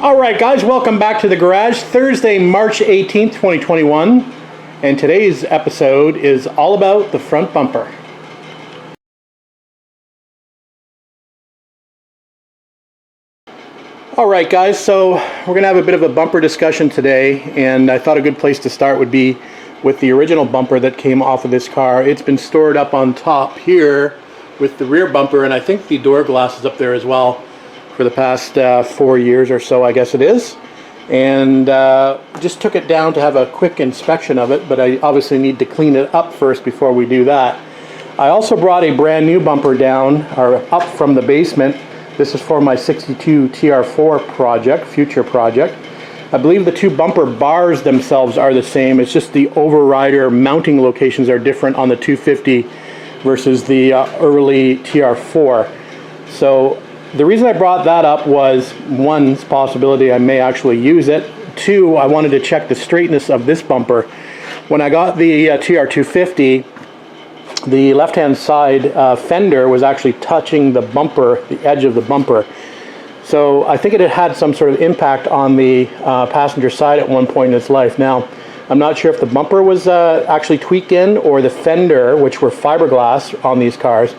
Alright guys, welcome back to the garage. Thursday, March 18th, 2021. And today's episode is all about the front bumper. Alright guys, so we're going to have a bit of a bumper discussion today, and I thought a good place to start would be with the original bumper that came off of this car. It's been stored up on top here with the rear bumper, and I think the door glass is up there as well for the past 4 years or so, I guess it is. And just took it down to have a quick inspection of it, but I obviously need to clean it up first before we do that. I also brought a brand new bumper down, or up from the basement. This is for my 62 TR4 project, future project. I believe the two bumper bars themselves are the same. It's just the overrider mounting locations are different on the 250 versus the early TR4. So the reason I brought that up was, one, possibility I may actually use it. Two, I wanted to check the straightness of this bumper. When I got the TR250, the left-hand side fender was actually touching the bumper, the edge of the bumper. So I think it had some sort of impact on the passenger side at one point in its life. Now, I'm not sure if the bumper was actually tweaked in or the fender, which were fiberglass on these cars.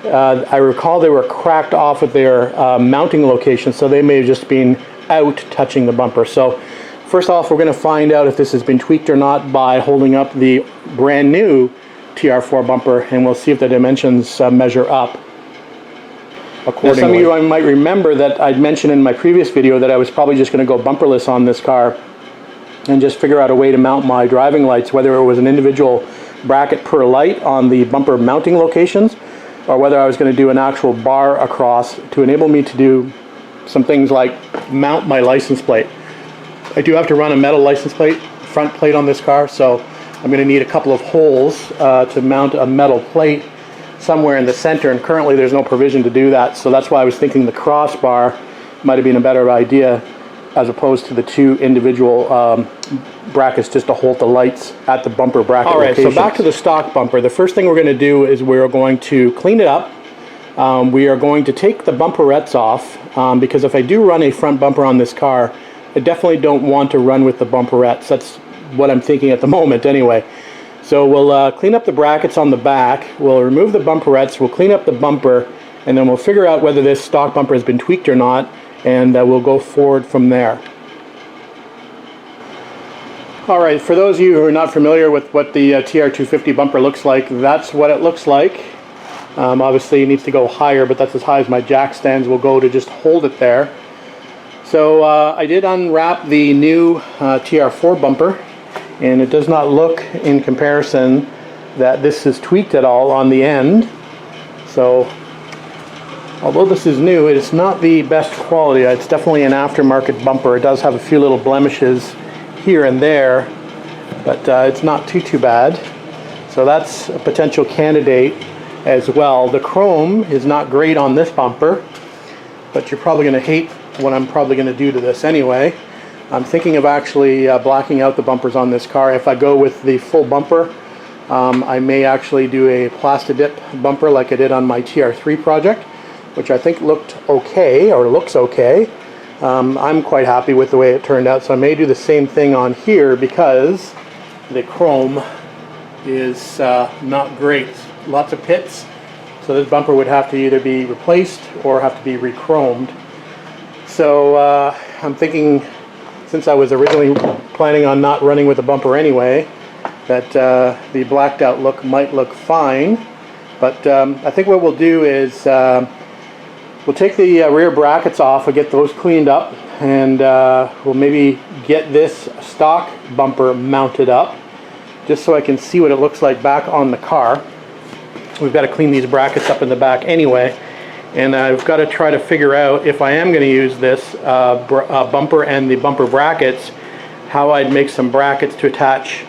I recall they were cracked off at their mounting location, so they may have just been out touching the bumper. So first off, we're going to find out if this has been tweaked or not by holding up the brand new TR4 bumper, and we'll see if the dimensions measure up accordingly. Now, some of you might remember that I'd mentioned in my previous video that I was probably just going to go bumperless on this car and just figure out a way to mount my driving lights, whether it was an individual bracket per light on the bumper mounting locations, or whether I was going to do an actual bar across to enable me to do some things like mount my license plate. I do have to run a metal license plate, front plate on this car, so I'm going to need a couple of holes to mount a metal plate somewhere in the center, and currently there's no provision to do that, so that's why I was thinking the crossbar might have been a better idea as opposed to the two individual brackets just to hold the lights at the bumper bracket locations. So back to the stock bumper. The first thing we're going to do is we're going to clean it up. We are going to take the bumperettes off because if I do run a front bumper on this car, I definitely don't want to run with the bumperettes. That's what I'm thinking at the moment anyway. So we'll clean up the brackets on the back, we'll remove the bumperettes, we'll clean up the bumper, and then we'll figure out whether this stock bumper has been tweaked or not, and we'll go forward from there. Alright, for those of you who are not familiar with what the TR250 bumper looks like, that's what it looks like. Obviously it needs to go higher, but that's as high as my jack stands will go to just hold it there. So I did unwrap the new TR4 bumper, and it does not look in comparison that this is tweaked at all on the end. So although this is new, it's not the best quality. It's definitely an aftermarket bumper. It does have a few little blemishes here and there, but it's not too bad. So that's a potential candidate as well. The chrome is not great on this bumper, but you're probably going to hate what I'm probably going to do to this anyway. I'm thinking of actually blacking out the bumpers on this car. If I go with the full bumper, I may actually do a Plastidip bumper like I did on my TR3 project, which I think looked okay, or looks okay. I'm quite happy with the way it turned out, so I may do the same thing on here because the chrome is not great. Lots of pits, so this bumper would have to either be replaced or have to be re-chromed. So I'm thinking, since I was originally planning on not running with the bumper anyway, that the blacked out look might look fine. But I think what we'll do is we'll take the rear brackets off and get those cleaned up, and we'll maybe get this stock bumper mounted up just so I can see what it looks like back on the car. We've got to clean these brackets up in the back anyway, and I've got to try to figure out, if I am going to use this bumper and the bumper brackets, how I'd make some brackets to attach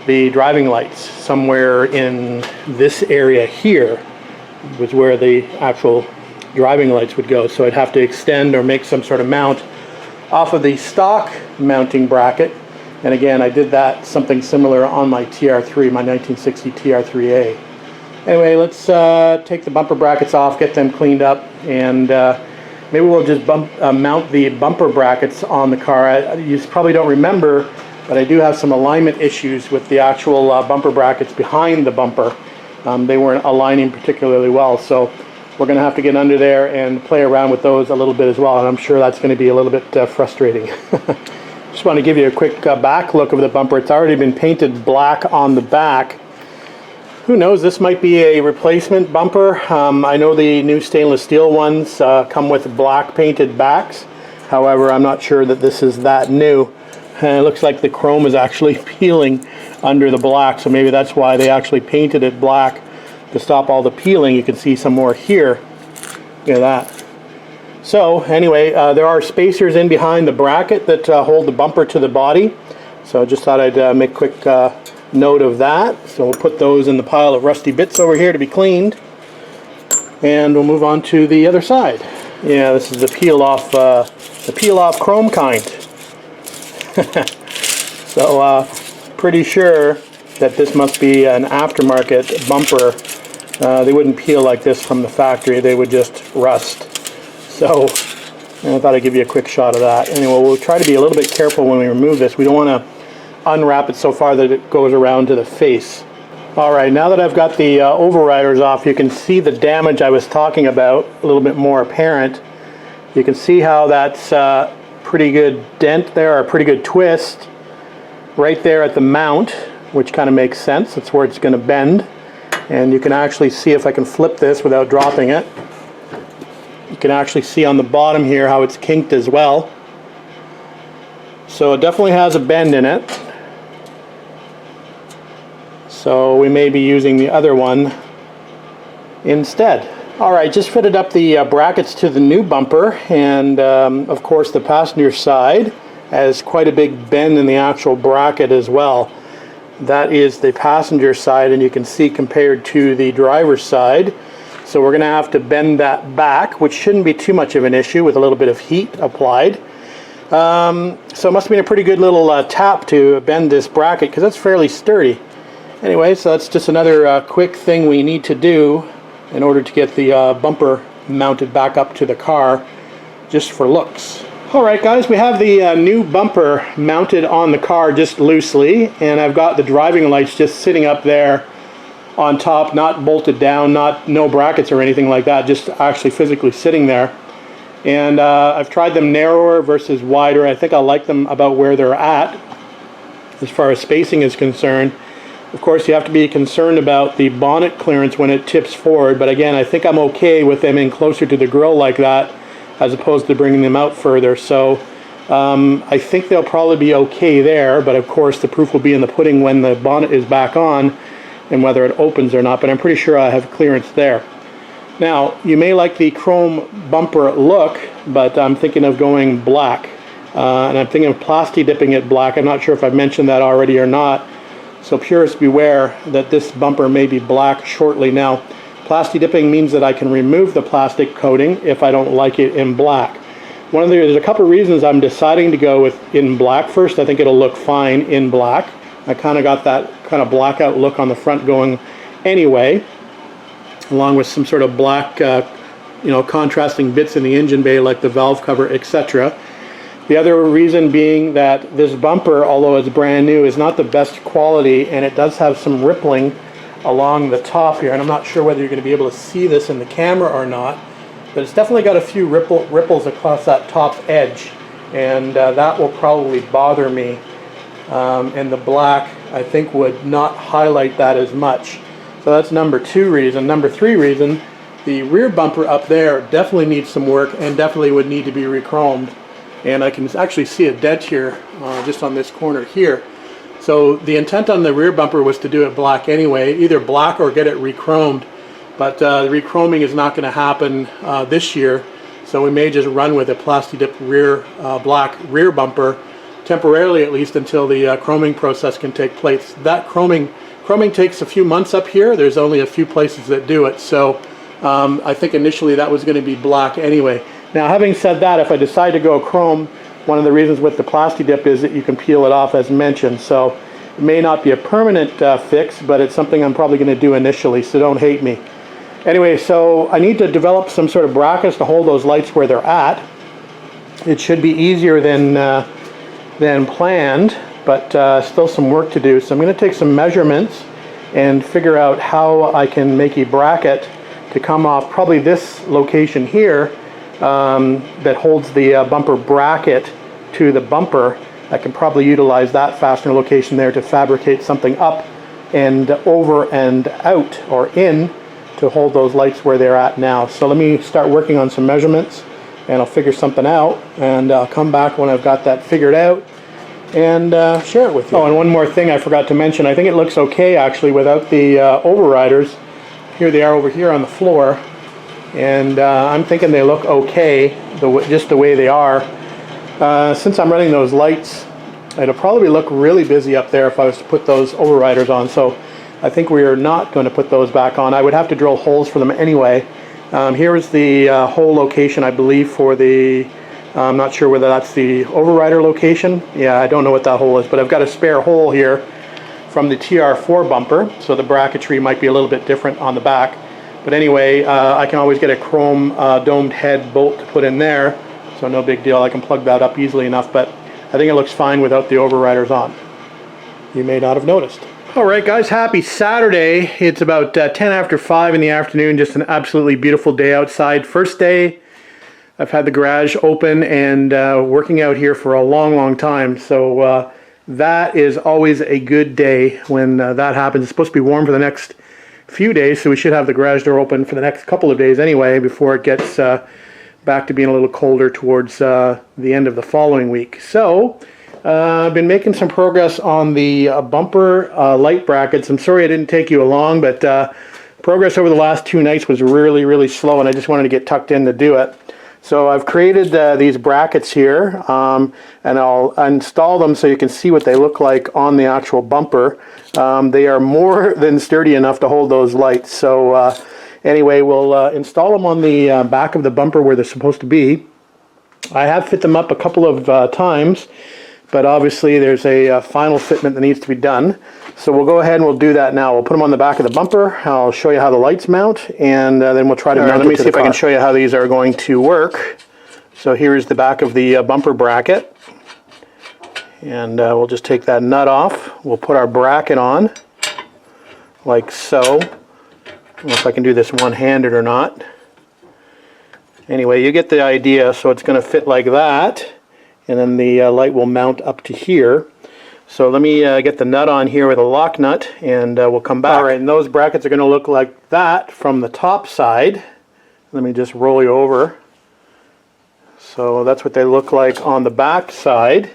the driving lights. Somewhere in this area here was where the actual driving lights would go, so I'd have to extend or make some sort of mount off of the stock mounting bracket. And again, I did that something similar on my TR3, my 1960 TR3A. Anyway, let's take the bumper brackets off, get them cleaned up, and maybe we'll just mount the bumper brackets on the car. You probably don't remember, but I do have some alignment issues with the actual bumper brackets behind the bumper. They weren't aligning particularly well, so we're going to have to get under there and play around with those a little bit as well, and I'm sure that's going to be a little bit frustrating. Just want to give you a quick back look of the bumper. It's already been painted black on the back. Who knows, this might be a replacement bumper. I know the new stainless steel ones come with black painted backs. However, I'm not sure that this is that new. And it looks like the chrome is actually peeling under the black, so maybe that's why they actually painted it black to stop all the peeling. You can see some more here. Look at that. So anyway, there are spacers in behind the bracket that hold the bumper to the body. So I just thought I'd make a quick note of that. So we'll put those in the pile of rusty bits over here to be cleaned. And we'll move on to the other side. Yeah, this is the peel off chrome kind. So pretty sure that this must be an aftermarket bumper. They wouldn't peel like this from the factory, they would just rust. So I thought I'd give you a quick shot of that. Anyway, we'll try to be a little bit careful when we remove this. We don't want to unwrap it so far that it goes around to the face. Alright, now that I've got the overriders off, you can see the damage I was talking about a little bit more apparent. You can see how that's pretty good dent there, or a pretty good twist right there at the mount, which kind of makes sense. That's where it's going to bend. And you can actually see, if I can flip this without dropping it, you can actually see on the bottom here how it's kinked as well. So it definitely has a bend in it. So we may be using the other one instead. Alright, just fitted up the brackets to the new bumper, and of course the passenger side has quite a big bend in the actual bracket as well. That is the passenger side, and you can see compared to the driver's side. So we're going to have to bend that back, which shouldn't be too much of an issue with a little bit of heat applied. So it must have been a pretty good little tap to bend this bracket, because it's fairly sturdy. Anyway, so that's just another quick thing we need to do in order to get the bumper mounted back up to the car, just for looks. Alright guys, we have the new bumper mounted on the car just loosely, and I've got the driving lights just sitting up there on top, not bolted down, no brackets or anything like that, just actually physically sitting there. And I've tried them narrower versus wider. I think I like them about where they're at as far as spacing is concerned. Of course, you have to be concerned about the bonnet clearance when it tips forward, but again, I think I'm okay with them in closer to the grille like that, as opposed to bringing them out further. So I think they'll probably be okay there, but of course the proof will be in the pudding when the bonnet is back on and whether it opens or not, but I'm pretty sure I have clearance there. Now, you may like the chrome bumper look, but I'm thinking of going black. And I'm thinking of plasti dipping it black. I'm not sure if I've mentioned that already or not. So purists beware that this bumper may be black shortly. Now, plasti dipping means that I can remove the plastic coating if I don't like it in black. There's a couple of reasons I'm deciding to go with in black. First, I think it'll look fine in black. I kind of got that kind of blackout look on the front going anyway, along with some sort of black, contrasting bits in the engine bay like the valve cover, etc. The other reason being that this bumper, although it's brand new, is not the best quality, and it does have some rippling along the top here, and I'm not sure whether you're going to be able to see this in the camera or not, but it's definitely got a few ripples across that top edge, and that will probably bother me, and the black I think would not highlight that as much. So that's number 2 reason. Number 3 reason, the rear bumper up there definitely needs some work and definitely would need to be re-chromed, and I can actually see a dent here just on this corner here. So the intent on the rear bumper was to do it black anyway, either black or get it re-chromed, but the re-chroming is not going to happen this year, so we may just run with a plasti dip rear black rear bumper temporarily, at least until the chroming process can take place. That chroming takes a few months up here. There's only a few places that do it, so I think initially that was going to be black anyway. Now, having said that, if I decide to go chrome, one of the reasons with the plasti dip is that you can peel it off as mentioned, so it may not be a permanent fix, but it's something I'm probably going to do initially, so don't hate me. Anyway, so I need to develop some sort of brackets to hold those lights where they're at. It should be easier than planned, but still some work to do. So I'm going to take some measurements and figure out how I can make a bracket to come off probably this location here that holds the bumper bracket to the bumper. I can probably utilize that fastener location there to fabricate something up and over and out or in to hold those lights where they're at now. So let me start working on some measurements and I'll figure something out, and I'll come back when I've got that figured out and share it with you. Oh, and one more thing I forgot to mention. I think it looks okay actually without the overriders. Here they are over here on the floor, and I'm thinking they look okay just the way they are. Since I'm running those lights, it'll probably look really busy up there if I was to put those overriders on, so I think we are not going to put those back on. I would have to drill holes for them anyway. Here is the hole location, I believe, for the, I'm not sure whether that's the overrider location. Yeah, I don't know what that hole is, but I've got a spare hole here from the TR4 bumper, so the bracketry might be a little bit different on the back. But anyway, I can always get a chrome domed head bolt to put in there, so no big deal. I can plug that up easily enough, but I think it looks fine without the overriders on. You may not have noticed. Alright guys, happy Saturday. It's about 10 after 5 in the afternoon, just an absolutely beautiful day outside. First day I've had the garage open and working out here for a long time, so that is always a good day when that happens. It's supposed to be warm for the next few days, so we should have the garage door open for the next couple of days anyway before it gets back to being a little colder towards the end of the following week. So I've been making some progress on the bumper light brackets. I'm sorry I didn't take you along, but progress over the last 2 nights was really slow, and I just wanted to get tucked in to do it. So I've created these brackets here, and I'll install them so you can see what they look like on the actual bumper. They are more than sturdy enough to hold those lights. So anyway, we'll install them on the back of the bumper where they're supposed to be. I have fit them up a couple of times, but obviously there's a final fitment that needs to be done. So we'll go ahead and we'll do that now. We'll put them on the back of the bumper. I'll show you how the lights mount, and then we'll try to mount it to the car. Let me see if I can show you how these are going to work. So here's the back of the bumper bracket, and we'll just take that nut off. We'll put our bracket on like so. I don't know if I can do this one-handed or not. Anyway, you get the idea. So it's going to fit like that, and then the light will mount up to here. So let me get the nut on here with a lock nut, and we'll come back. All right, and those brackets are going to look like that from the top side. Let me just roll you over. So that's what they look like on the back side.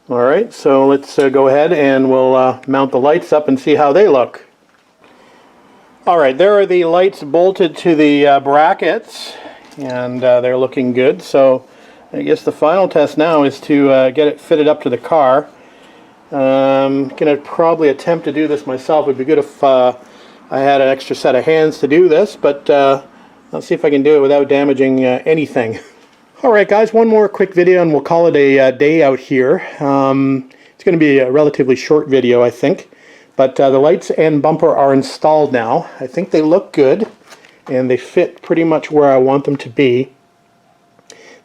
All right, so let's go ahead and we'll mount the lights up and see how they look. All right, there are the lights bolted to the brackets, and they're looking good. So I guess the final test now is to get it fitted up to the car. I'm going to probably attempt to do this myself. It would be good if I had an extra set of hands to do this, but let's see if I can do it without damaging anything. Alright guys, one more quick video and we'll call it a day out here. It's going to be a relatively short video, I think. But the lights and bumper are installed now. I think they look good, and they fit pretty much where I want them to be.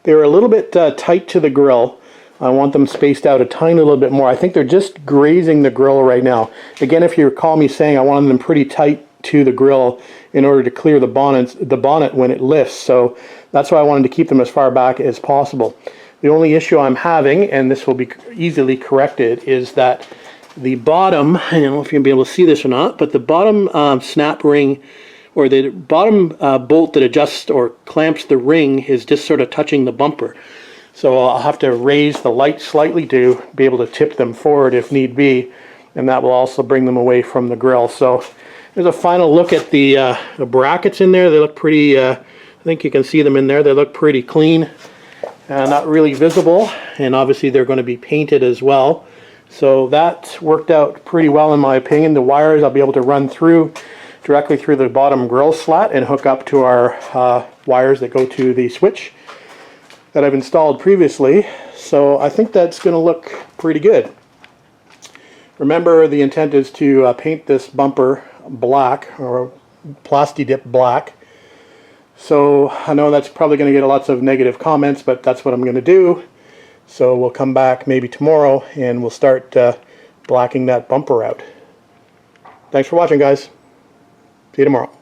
They're a little bit tight to the grill. I want them spaced out a tiny little bit more. I think they're just grazing the grill right now. Again, if you recall me saying I wanted them pretty tight to the grill in order to clear the bonnet when it lifts. So that's why I wanted to keep them as far back as possible. The only issue I'm having, and this will be easily corrected, is that the bottom, I don't know if you're going to be able to see this or not, but the bottom snap ring, or the bottom bolt that adjusts or clamps the ring, is just sort of touching the bumper. So I'll have to raise the light slightly to be able to tip them forward if need be, and that will also bring them away from the grill. So there's a final look at the brackets in there. They look pretty, I think you can see them in there. They look pretty clean, not really visible, and obviously they're going to be painted as well. So that worked out pretty well in my opinion. The wires I'll be able to run through directly through the bottom grill slat and hook up to our wires that go to the switch that I've installed previously. So I think that's going to look pretty good. Remember, the intent is to paint this bumper black, or Plasti Dip black. So I know that's probably going to get lots of negative comments, but that's what I'm going to do. So we'll come back maybe tomorrow and we'll start blacking that bumper out. Thanks for watching, guys. See you tomorrow.